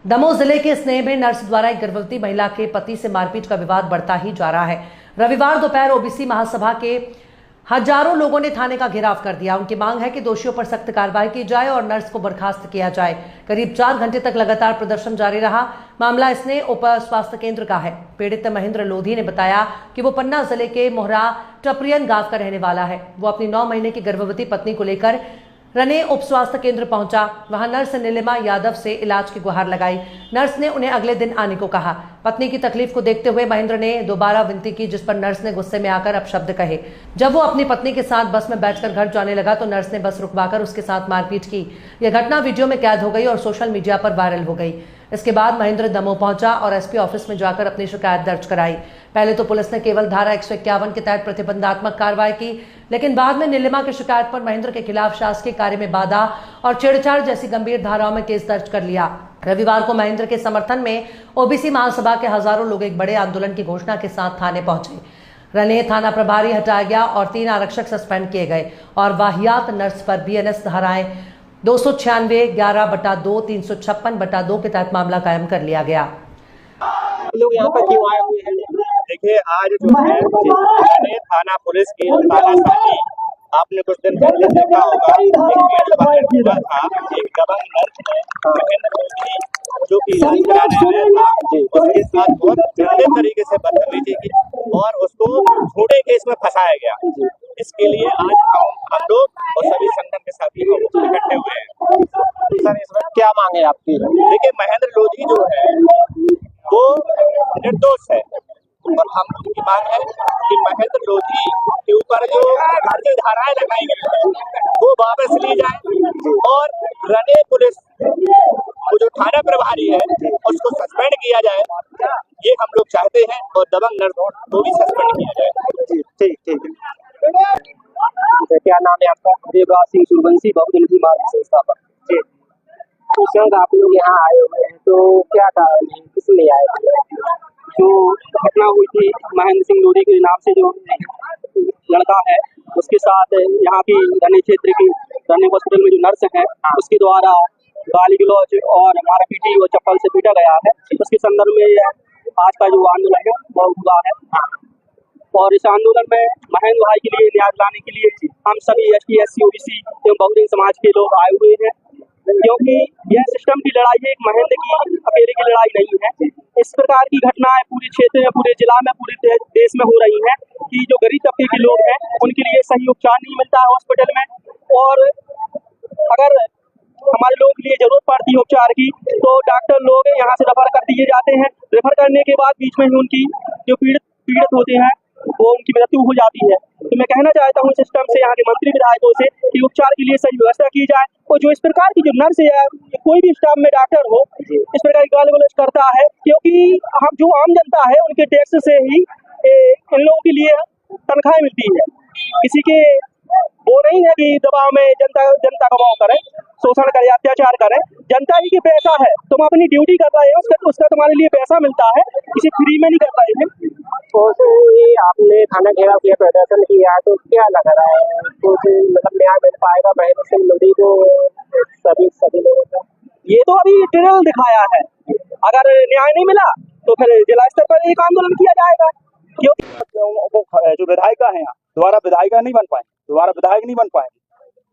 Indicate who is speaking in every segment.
Speaker 1: दमोह जिले के स्नेह में नर्स द्वारा एक गर्भवती महिला के पति से मारपीट का विवाद बढ़ता ही जा रहा है। रविवार दोपहर ओबीसी महासभा के हजारों लोगों ने थाने का घेराव कर दिया। उनकी मांग है कि दोषियों पर सख्त कार्रवाई की जाए और नर्स को बर्खास्त किया जाए। करीब 4 घंटे तक लगातार प्रदर्शन जारी रहा। मामला स्नेह उप स्वास्थ्य केंद्र का है। पीड़ित महेंद्र लोधी ने बताया कि वो पन्ना जिले के मोहरा टपरियन गांव का रहने वाला है। वो अपनी 9 महीने की गर्भवती पत्नी को लेकर रने उप स्वास्थ्य केंद्र पहुंचा। वहां नर्स नीलिमा यादव से इलाज की गुहार लगाई। नर्स ने उन्हें अगले दिन आने को कहा। पत्नी की तकलीफ को देखते हुए महेंद्र ने दोबारा विनती की, जिस पर नर्स ने गुस्से में आकर अपशब्द कहे। जब वो अपनी पत्नी के साथ बस में बैठकर घर जाने लगा तो नर्स ने बस रुकवाकर उसके साथ मारपीट की। यह घटना वीडियो में कैद हो गई और सोशल मीडिया पर वायरल हो गई। इसके बाद महेंद्र दमोह पहुंचा और एसपी ऑफिस में जाकर अपनी शिकायत दर्ज कराई। पहले तो पुलिस ने केवल धारा 151 के तहत प्रतिबंधात्मक कार्रवाई की, लेकिन बाद में नीलिमा की शिकायत पर महेंद्र के खिलाफ शासकीय कार्य में बाधा और छेड़छाड़ जैसी गंभीर धाराओं में केस दर्ज कर लिया। रविवार को महेंद्र के समर्थन में ओबीसी महासभा के हजारों लोग एक बड़े आंदोलन की घोषणा के साथ थाने पहुंचे। रने थाना प्रभारी हटाया गया और 3 आरक्षक सस्पेंड किए गए और वाहियात नर्स पर बीएनएस धाराएं 296, 11/2, 356/2 के तहत मामला कायम कर लिया गया।
Speaker 2: लोग यहाँ पर क्यों आए हुए हैं? देखिए, आज जो है थाना पुलिस की तानाशाही आपने कुछ दिन पहले देखा होगा। एक हुआ था, एक दबंग नर्स ने महेंद्र लोधी जो कि इलाज कराने आया था, उसके साथ बहुत गंदे तरीके से बदतमीजी की और उसको झूठे केस में फंसाया गया। इसके लिए आज हम लोग और सभी संगठन के साथी इकट्ठे हुए हैं। सर, इसमें क्या मांग है आपकी? देखिए, महेंद्र लोधी जो है वो निर्दोष है और हम लोग की मांग है कि महेंद्र लोधी के ऊपर जो फर्जी धाराएं लगाई गई है वो वापस ली जाए और रने पुलिस वो जो थाना प्रभारी है उसको सस्पेंड किया जाए, ये हम लोग चाहते हैं और दबंग नर्स को भी सस्पेंड किया जाए। ठीक। क्या नाम है आपका? देवराज सिंह सूर्यवंशी, बहुजन हित मार्ग संस्थापक। तो सर, आप लोग यहाँ आए हुए हैं तो क्या कारण है, किस लिए आए थे? जो घटना हुई थी महेंद्र सिंह लोधी के नाम से जो लड़का है उसके साथ यहाँ की रने क्षेत्र की रने हॉस्पिटल में जो नर्स है उसके द्वारा गाली गलौज और मारपीटी और चप्पल से पीटा गया है। उसके संदर्भ में आज का जो आंदोलन है वो हुआ है और इस आंदोलन में महेंद्र भाई के लिए न्याय दिलाने के लिए हम सभी एसटी, एससी, ओबीसी एवं बहुजन समाज के लोग आए हुए हैं, क्योंकि यह सिस्टम की लड़ाई है, एक महेंद्र की अकेले की लड़ाई नहीं है। इस प्रकार की घटनाएं पूरे क्षेत्र में, पूरे जिला में, पूरे देश में हो रही हैं कि जो गरीब तबके के लोग हैं उनके लिए सही उपचार नहीं मिलता है हॉस्पिटल में, और अगर हमारे लोगों के लिए जरूरत पड़ती है उपचार की तो डॉक्टर लोग यहाँ से रेफर कर दिए जाते हैं। रेफर करने के बाद बीच में ही उनकी जो पीड़ित होते हैं वो उनकी मृत्यु हो जाती है। तो मैं कहना चाहता हूँ सिस्टम से, यहाँ के मंत्री विधायकों से कि उपचार के लिए सही व्यवस्था की जाए और जो इस प्रकार की जो नर्स या कोई भी स्टाफ में डॉक्टर हो इस प्रकार की गाली गलौज करता है, क्योंकि हम जो आम जनता है उनके टैक्स से ही इन लोगों के लिए तनख्वाहें मिलती है। किसी के वो नहीं है कि दबाव में जनता का दबाव करे, शोषण करे, अत्याचार करे। जनता ही के पैसा है, तुम अपनी ड्यूटी कर रहे हो, उसका तुम्हारे लिए पैसा मिलता है, किसी फ्री में नहीं कर रहे हैं। तो आपने थाना घेराव किया, प्रदर्शन किया, तो क्या लग रहा है कुछ मतलब न्याय मिल पाएगा महेंद्र सिंह लोधी को सभी लोगों को? ये तो अभी ट्रेलर दिखाया है, अगर न्याय नहीं मिला तो फिर जिला स्तर पर एक आंदोलन किया जाएगा। क्योंकि जो विधायिका है दोबारा विधायक नहीं बन पाएंगे।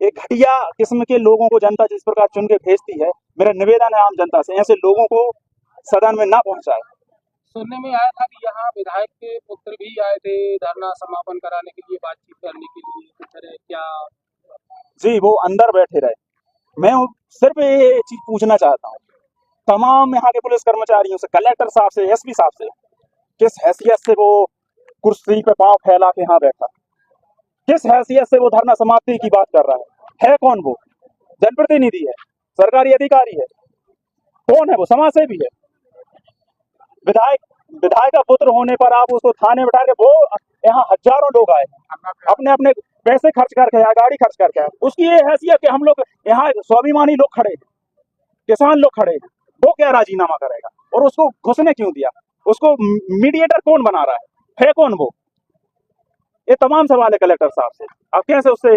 Speaker 2: एक घटिया किस्म के लोगों को जनता जिस प्रकार चुन के भेजती है, मेरा निवेदन है आम जनता से ऐसे लोगों को सदन में ना पहुंचाए।
Speaker 3: सुनने में आया था कि यहाँ विधायक के पुत्र भी आए थे धरना समापन कराने के लिए, बातचीत करने के लिए, तो क्या?
Speaker 2: जी, वो अंदर बैठे रहे। मैं सिर्फ ये चीज पूछना चाहता हूँ तमाम यहाँ के पुलिस कर्मचारियों से, कलेक्टर साहब से, एसपी साहब से, किस हैसियत से वो कुर्सी पे पांव फैला के यहाँ बैठा, किस हैसियत से वो धरना समाप्ति की बात कर रहा है कौन? वो जनप्रतिनिधि है, सरकारी अधिकारी है, कौन है वो? समाज सेवी है। विधायक का पुत्र होने पर आप उसको थाने बैठा के, वो यहाँ हजारों लोग आए अपने अपने पैसे खर्च करके आए, गाड़ी खर्च करके आए, उसकी ये हैसियत कि हम लोग यहाँ स्वाभिमानी लोग खड़े हैं, किसान लोग खड़े हैं, वो क्या राजीनामा करेगा? और उसको घुसने क्यों दिया? उसको मीडिएटर कौन बना रहा है कौन वो? ये तमाम सवाल है कलेक्टर साहब से, आप कैसे उससे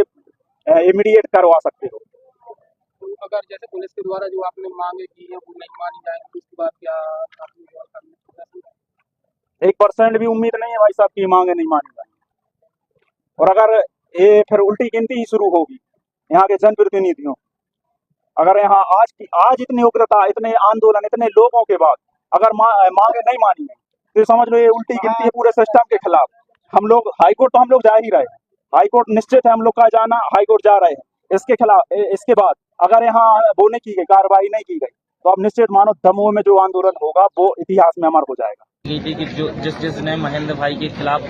Speaker 2: इमीडिएट करवा सकते हो?
Speaker 3: अगर जैसे पुलिस के द्वारा जो आपने मांगे की है वो नहीं मानी जाए,
Speaker 4: 1% भी उम्मीद नहीं है भाई साहब की मांगे नहीं मानी जाएंगी। और अगर ये फिर उल्टी गिनती ही शुरू होगी यहाँ के जनप्रतिनिधियों, अगर यहाँ आज इतनी उग्रता, इतने आंदोलन, इतने लोगों के बाद अगर मांगे नहीं मानी गई तो समझ लो ये उल्टी गिनती है पूरे सिस्टम के खिलाफ। हम लोग हाईकोर्ट तो हम लोग जा ही रहे हैं, हाईकोर्ट निश्चित है हम लोग का जाना, हाईकोर्ट जा रहे हैं। इसके खिलाफ इसके बाद अगर यहाँ वो नहीं की गई, कार्रवाई नहीं की गई, तो अब निश्चित मानो दमोह में जो आंदोलन होगा वो इतिहास में अमर हो जाएगा।
Speaker 5: की कि जो जिसने महेंद्र भाई के खिलाफ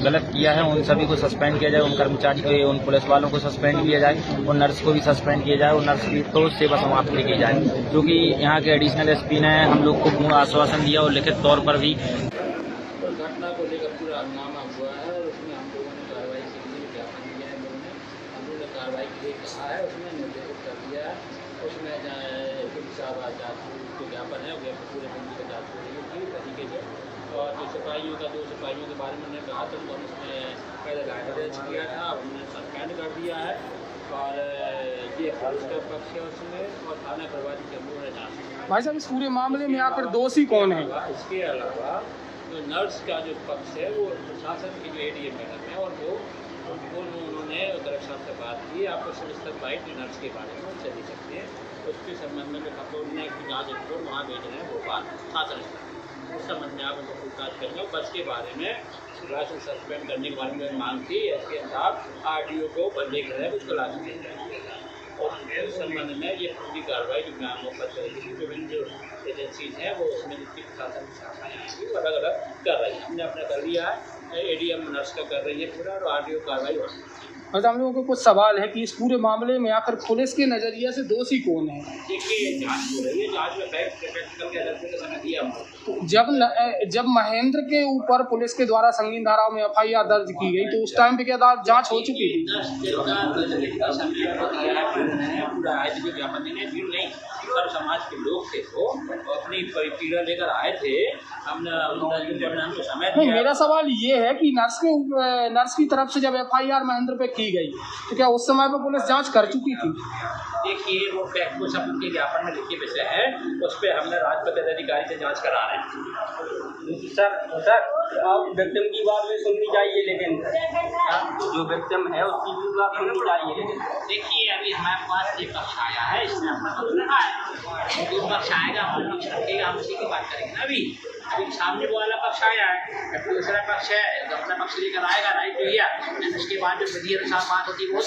Speaker 5: गलत किया है उन सभी को सस्पेंड किया जाए, उन कर्मचारी को, उन पुलिस वालों को सस्पेंड किया जाए, उन नर्स को भी सस्पेंड किया जाए, और नर्स की तो सेवा समाप्त की जाए, क्योंकि यहाँ के एडिशनल एसपी ने हम लोग को पूर्ण आश्वासन दिया और लिखित तौर पर भी।
Speaker 6: घटना को लेकर पूरा हंगामा हुआ है और उसमें हम लोगों ने कार्रवाई के लिए ज्ञापन दिया है। हम लोगों ने कार्रवाई के लिए कहा है, उसमें निर्देशित कर दिया है। उसमें जो ज्ञापन है वो पूरे बंदी का जाँच हो रही है पूरी तरीके से। और जो सिपाहियों का 2 सिपाहियों के बारे में उन्होंने कहा था तो उसमें पहले गाइडेंस किया था, अब उन्होंने सस्पेंड कर दिया है। और ये पुलिस का पक्ष है उसमें, और थाना प्रभारी के लोगों ने जाँच।
Speaker 3: भाई साहब, इस पूरे मामले में आखिर दोषी कौन है?
Speaker 6: इसके अलावा जो नर्स का जो पक्ष है वो प्रशासन की जो एडीएम मैडम है, और वो उन्होंने कलेक्टर साहब से बात की, आपको सविस्तर बाइट नर्स के बारे में उनसे दे सकते हैं। उसके संबंध में जो खतौर ने की जाँच रिपोर्ट वहाँ भेज रहे हैं भोपाल शासन स्तर, उस संबंध में आप उनको पूछताछ करेंगे। और बस के बारे में लाइसेंस सस्पेंड करने के बारे में मांग थी, इसके खिलाफ आरटीओ को बंदे करें, उसको लाइसेंस मिल जाएगा। और उस संबंध में ये पूरी कार्रवाई जो ग्रामों पर चलेगी, विभिन्न जो एजेंसीज हैं वो उसमें जितनी प्रशासन की शाखाएँ आएंगी वो अलग अलग कर रही है। हमने अपना कर लिया है, एडीएम नर्स का कर रही है पूरा, और आरटीओ कार्रवाई हो रही है।
Speaker 3: बस हम लोगों को कुछ सवाल है कि इस पूरे मामले में आखिर पुलिस के नज़रिए से दोषी कौन है?
Speaker 6: देखिए, जांच हो रही है, जांच में प्रैक्टिकल के एनालिसिस का समय दिया हमको।
Speaker 3: जब महेंद्र के ऊपर पुलिस के द्वारा संगीन धाराओं में एफआईआर दर्ज की गई तो उस टाइम पे क्या जांच हो चुकी थी?
Speaker 6: 10 दिन का समय दिया है, पूरा आए थे ज्ञापन देने, भीड़ नहीं, सर्व समाज के लोग थे वो अपनी पीड़ा लेकर आए थे। हमने 10 दिन का हमको समय दिया।
Speaker 3: मेरा सवाल ये है कि नर्स की तरफ से जब एफआईआर महेंद्र पे की गई तो क्या उस समय पे पुलिस जांच कर चुकी थी?
Speaker 6: देखिए, वो फैक्ट को सब उनके ज्ञापन में लिखे विषय है, उस पर हमने राजपत्र अधिकारी से जांच करा रहे हैं।
Speaker 2: सर अब विक्टिम की बात भी सुननी चाहिए, लेकिन जो विक्टिम है उसकी भी बात सुननी चाहिए। लेकिन
Speaker 6: देखिए, अभी हमारे पास एक पक्ष आया है, इसने अपना पक्ष रखा है, जो पक्ष आएगा हमारा पक्ष रखेगा, हम उसी की बात करेंगे ना। अभी सामने वाला पक्ष आया है, दूसरा पक्ष है तो अपना पक्ष लेकर आएगा, राइट टू हियर, उसके बाद जो विधि अनुसार बात होती है वो